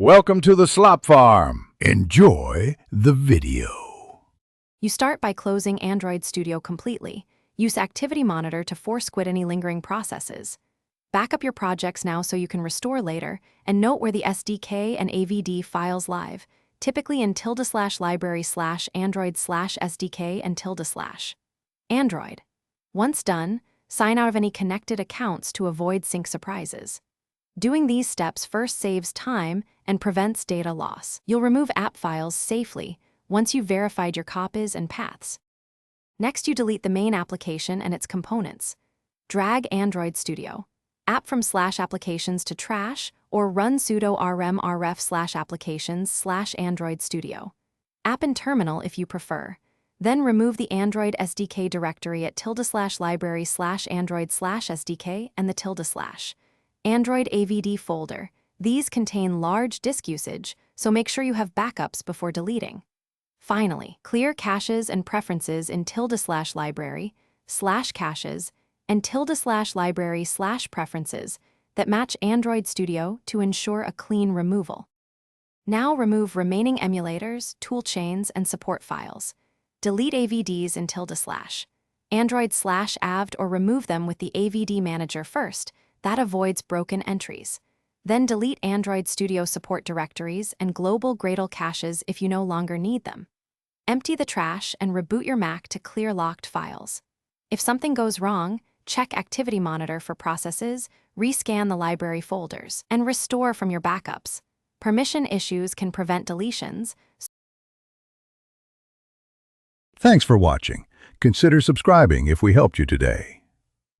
Welcome to the Slop Farm. Enjoy the video. You start by closing Android Studio completely. Use Activity Monitor to force quit any lingering processes. Back up your projects now so you can restore later, and note where the SDK and AVD files live, typically in ~library/android/SDK and ~. Once done, sign out of any connected accounts to avoid sync surprises. Doing these steps first saves time and prevents data loss. You'll remove app files safely once you've verified your copies and paths. Next, you delete the main application and its components. Drag Android Studio. App from /applications to trash, or run sudo rm ref/applications/Android Studio. App in terminal if you prefer. Then remove the Android SDK directory at ~library/android/SDK and the ~Android AVD folder. These contain large disk usage, so make sure you have backups before deleting. Finally, clear caches and preferences in ~library/caches and ~library/preferences that match Android Studio to ensure a clean removal. Now remove remaining emulators, toolchains, and support files. Delete AVDs in ~Android/avd or remove them with the AVD manager first. That avoids broken entries. Then delete Android Studio support directories and global Gradle caches if you no longer need them. Empty the trash and reboot your Mac to clear locked files. If something goes wrong, check Activity Monitor for processes, rescan the library folders, and restore from your backups. Permission issues can prevent deletions. Thanks for watching. Consider subscribing if we helped you today.